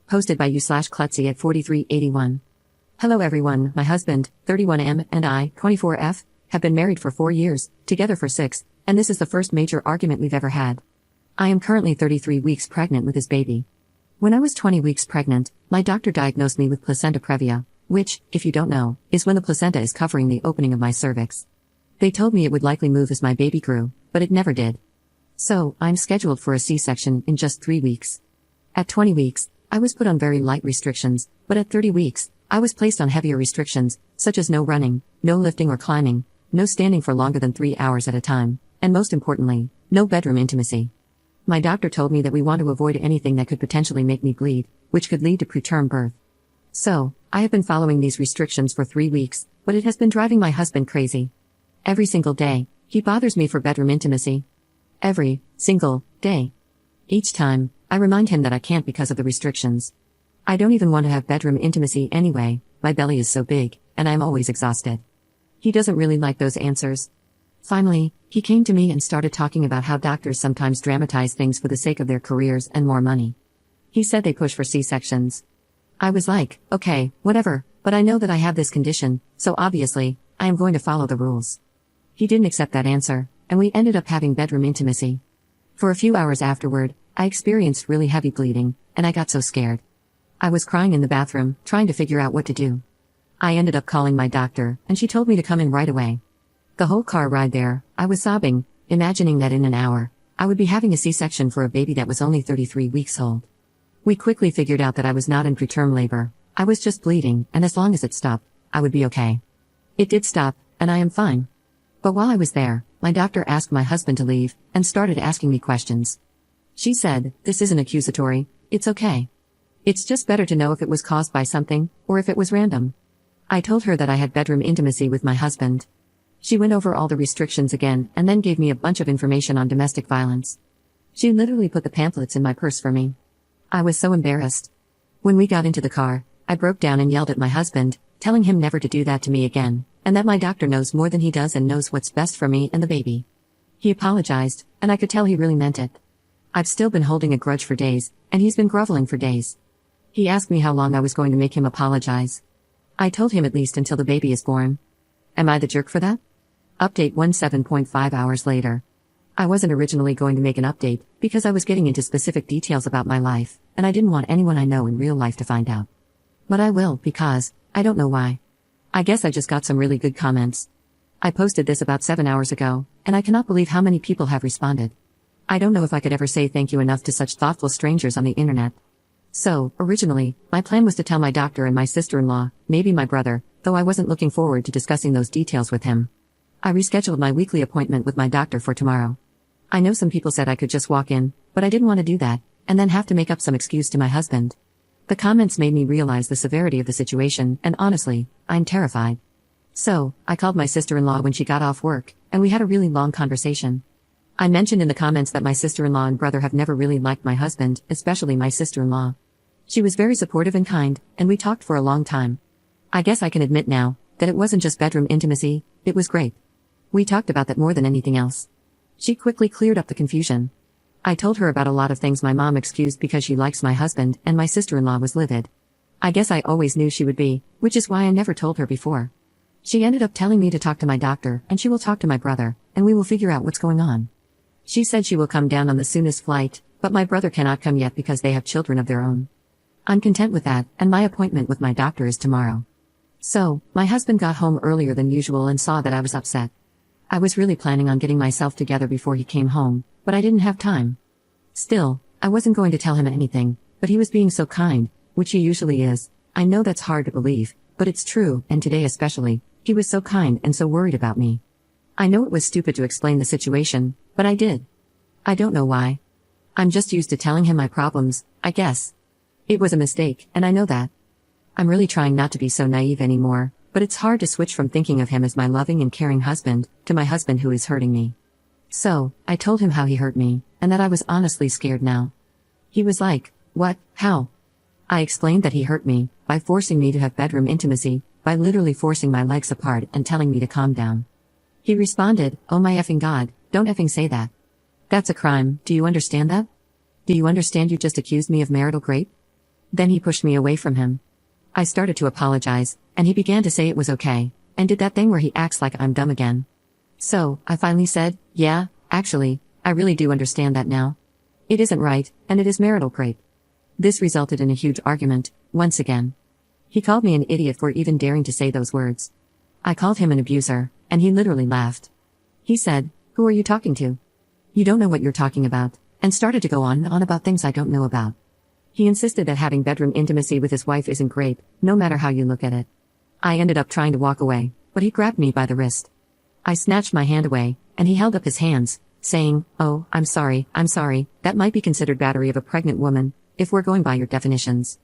Posted by u/Klutzy at 4381. Hello everyone, my husband, 31M, and I, 24F, have been married for 4 years, together for 6, and this is the first major argument we've ever had. I am currently 33 weeks pregnant with his baby. When I was 20 weeks pregnant, my doctor diagnosed me with placenta previa, which, if you don't know, is when the placenta is covering the opening of my cervix. They told me it would likely move as my baby grew, but it never did. So, I'm scheduled for a C-section in just 3 weeks. At 20 weeks, I was put on very light restrictions, but at 30 weeks, I was placed on heavier restrictions, such as no running, no lifting or climbing, no standing for longer than 3 hours at a time, and most importantly, no bedroom intimacy. My doctor told me that we want to avoid anything that could potentially make me bleed, which could lead to preterm birth. So, I have been following these restrictions for 3 weeks, but it has been driving my husband crazy. Every single day, he bothers me for bedroom intimacy. Every single day. Each time, I remind him that I can't because of the restrictions. I don't even want to have bedroom intimacy anyway, my belly is so big, and I'm always exhausted. He doesn't really like those answers. Finally, he came to me and started talking about how doctors sometimes dramatize things for the sake of their careers and more money. He said they push for C-sections. I was like, okay, whatever, but I know that I have this condition, so obviously, I am going to follow the rules. He didn't accept that answer, and we ended up having bedroom intimacy. For a few hours afterward, I experienced really heavy bleeding, and I got so scared. I was crying in the bathroom, trying to figure out what to do. I ended up calling my doctor, and she told me to come in right away. The whole car ride there, I was sobbing, imagining that in an hour, I would be having a C-section for a baby that was only 33 weeks old. We quickly figured out that I was not in preterm labor, I was just bleeding, and as long as it stopped, I would be okay. It did stop, and I am fine. But while I was there, my doctor asked my husband to leave, and started asking me questions. She said, "This isn't accusatory, it's okay. It's just better to know if it was caused by something, or if it was random." I told her that I had bedroom intimacy with my husband. She went over all the restrictions again and then gave me a bunch of information on domestic violence. She literally put the pamphlets in my purse for me. I was so embarrassed. When we got into the car, I broke down and yelled at my husband, telling him never to do that to me again, and that my doctor knows more than he does and knows what's best for me and the baby. He apologized, and I could tell he really meant it. I've still been holding a grudge for days, and he's been groveling for days. He asked me how long I was going to make him apologize. I told him at least until the baby is born. Am I the jerk for that? Update 17.5 hours later. I wasn't originally going to make an update, because I was getting into specific details about my life, and I didn't want anyone I know in real life to find out. But I will, because, I don't know why. I guess I just got some really good comments. I posted this about 7 hours ago, and I cannot believe how many people have responded. I don't know if I could ever say thank you enough to such thoughtful strangers on the internet. So, originally, my plan was to tell my doctor and my sister-in-law, maybe my brother, though I wasn't looking forward to discussing those details with him. I rescheduled my weekly appointment with my doctor for tomorrow. I know some people said I could just walk in, but I didn't want to do that, and then have to make up some excuse to my husband. The comments made me realize the severity of the situation, and honestly, I'm terrified. So, I called my sister-in-law when she got off work, and we had a really long conversation. I mentioned in the comments that my sister-in-law and brother have never really liked my husband, especially my sister-in-law. She was very supportive and kind, and we talked for a long time. I guess I can admit now, that it wasn't just bedroom intimacy, it was great. We talked about that more than anything else. She quickly cleared up the confusion. I told her about a lot of things my mom excused because she likes my husband, and my sister-in-law was livid. I guess I always knew she would be, which is why I never told her before. She ended up telling me to talk to my doctor, and she will talk to my brother, and we will figure out what's going on. She said she will come down on the soonest flight, but my brother cannot come yet because they have children of their own. I'm content with that, and my appointment with my doctor is tomorrow. So, my husband got home earlier than usual and saw that I was upset. I was really planning on getting myself together before he came home, but I didn't have time. Still, I wasn't going to tell him anything, but he was being so kind, which he usually is. I know that's hard to believe, but it's true, and today especially, he was so kind and so worried about me. I know it was stupid to explain the situation, but I did. I don't know why. I'm just used to telling him my problems, I guess. It was a mistake, and I know that. I'm really trying not to be so naive anymore, but it's hard to switch from thinking of him as my loving and caring husband, to my husband who is hurting me. So, I told him how he hurt me, and that I was honestly scared now. He was like, "What? How?" I explained that he hurt me, by forcing me to have bedroom intimacy, by literally forcing my legs apart and telling me to calm down. He responded, "Oh my effing God, don't effing say that. That's a crime, do you understand that? Do you understand you just accused me of marital rape?" Then he pushed me away from him. I started to apologize, and he began to say it was okay, and did that thing where he acts like I'm dumb again. So, I finally said, yeah, actually, I really do understand that now. It isn't right, and it is marital rape. This resulted in a huge argument, once again. He called me an idiot for even daring to say those words. I called him an abuser, and he literally laughed. He said, "Who are you talking to? You don't know what you're talking about," and started to go on and on about things I don't know about. He insisted that having bedroom intimacy with his wife isn't great, no matter how you look at it. I ended up trying to walk away, but he grabbed me by the wrist. I snatched my hand away, and he held up his hands, saying, "Oh, I'm sorry, that might be considered battery of a pregnant woman, if we're going by your definitions."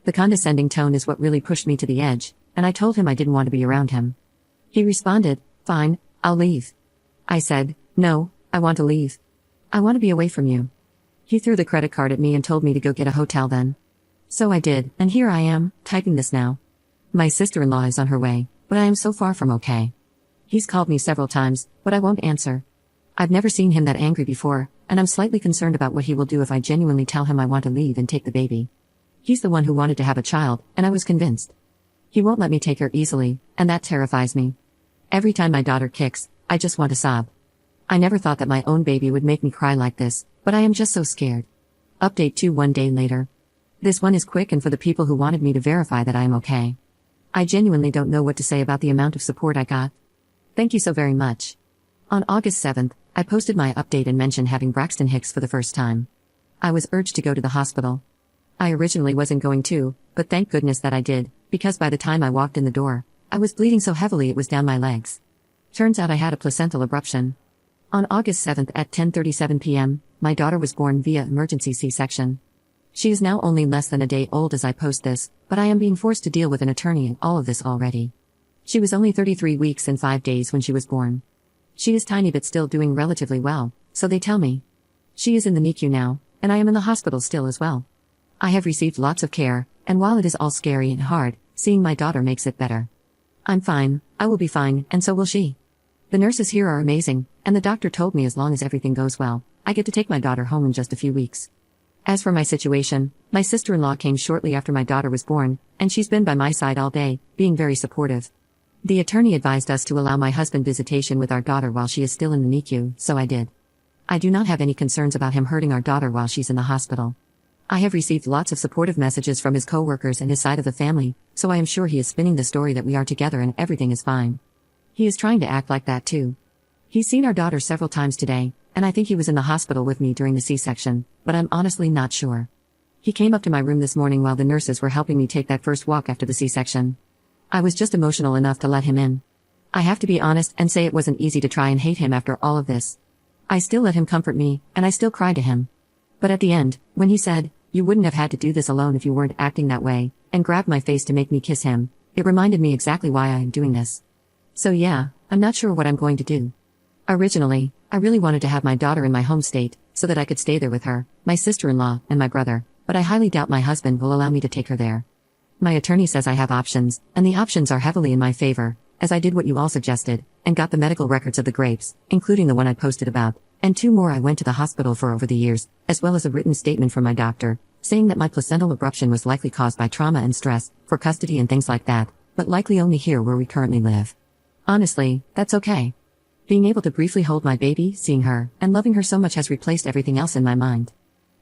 The condescending tone is what really pushed me to the edge, and I told him I didn't want to be around him. He responded, "Fine, I'll leave." I said, "No, I want to leave. I want to be away from you." He threw the credit card at me and told me to go get a hotel then. So I did, and here I am, typing this now. My sister-in-law is on her way, but I am so far from okay. He's called me several times, but I won't answer. I've never seen him that angry before, and I'm slightly concerned about what he will do if I genuinely tell him I want to leave and take the baby. He's the one who wanted to have a child, and I was convinced. He won't let me take her easily, and that terrifies me. Every time my daughter kicks, I just want to sob. I never thought that my own baby would make me cry like this, but I am just so scared. Update 2 1 day later. This one is quick and for the people who wanted me to verify that I am okay. I genuinely don't know what to say about the amount of support I got. Thank you so very much. On August 7th, I posted my update and mentioned having Braxton Hicks for the first time. I was urged to go to the hospital. I originally wasn't going to, but thank goodness that I did, because by the time I walked in the door, I was bleeding so heavily it was down my legs. Turns out I had a placental abruption. On August 7th at 10:37 p.m., my daughter was born via emergency C-section. She is now only less than a day old as I post this, but I am being forced to deal with an attorney in all of this already. She was only 33 weeks and 5 days when she was born. She is tiny but still doing relatively well, so they tell me. She is in the NICU now, and I am in the hospital still as well. I have received lots of care, and while it is all scary and hard, seeing my daughter makes it better. I'm fine, I will be fine, and so will she. The nurses here are amazing, and the doctor told me as long as everything goes well, I get to take my daughter home in just a few weeks. As for my situation, my sister-in-law came shortly after my daughter was born, and she's been by my side all day, being very supportive. The attorney advised us to allow my husband visitation with our daughter while she is still in the NICU, so I did. I do not have any concerns about him hurting our daughter while she's in the hospital. I have received lots of supportive messages from his co-workers and his side of the family, so I am sure he is spinning the story that we are together and everything is fine. He is trying to act like that too. He's seen our daughter several times today, and I think he was in the hospital with me during the C-section, but I'm honestly not sure. He came up to my room this morning while the nurses were helping me take that first walk after the C-section. I was just emotional enough to let him in. I have to be honest and say it wasn't easy to try and hate him after all of this. I still let him comfort me, and I still cried to him. But at the end, when he said, "You wouldn't have had to do this alone if you weren't acting that way," and grabbed my face to make me kiss him, it reminded me exactly why I am doing this. So yeah, I'm not sure what I'm going to do. Originally, I really wanted to have my daughter in my home state, so that I could stay there with her, my sister-in-law, and my brother, but I highly doubt my husband will allow me to take her there. My attorney says I have options, and the options are heavily in my favor, as I did what you all suggested, and got the medical records of the grapes, including the one I posted about, and 2 more I went to the hospital for over the years, as well as a written statement from my doctor, saying that my placental abruption was likely caused by trauma and stress, for custody and things like that, but likely only here where we currently live. Honestly, that's okay. Being able to briefly hold my baby, seeing her, and loving her so much has replaced everything else in my mind.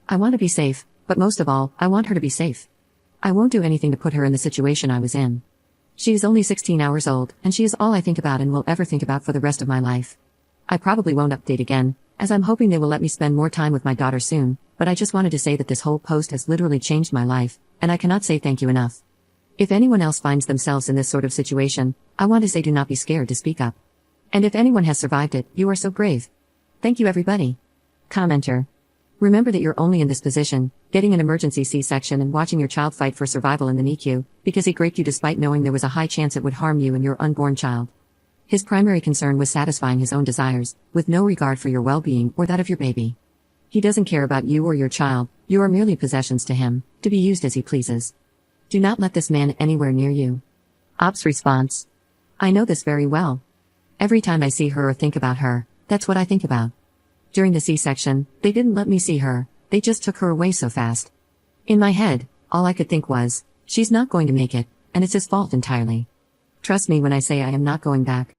I want to be safe, but most of all, I want her to be safe. I won't do anything to put her in the situation I was in. She is only 16 hours old, and she is all I think about and will ever think about for the rest of my life. I probably won't update again, as I'm hoping they will let me spend more time with my daughter soon, but I just wanted to say that this whole post has literally changed my life, and I cannot say thank you enough. If anyone else finds themselves in this sort of situation, I want to say do not be scared to speak up. And if anyone has survived it, you are so brave. Thank you everybody. Commenter. Remember that you're only in this position, getting an emergency C-section and watching your child fight for survival in the NICU, because he raped you despite knowing there was a high chance it would harm you and your unborn child. His primary concern was satisfying his own desires, with no regard for your well-being or that of your baby. He doesn't care about you or your child, you are merely possessions to him, to be used as he pleases. Do not let this man anywhere near you. Ops response. I know this very well. Every time I see her or think about her, that's what I think about. During the C-section, they didn't let me see her, they just took her away so fast. In my head, All I could think was, she's not going to make it, and it's his fault entirely. Trust me when I say I am not going back.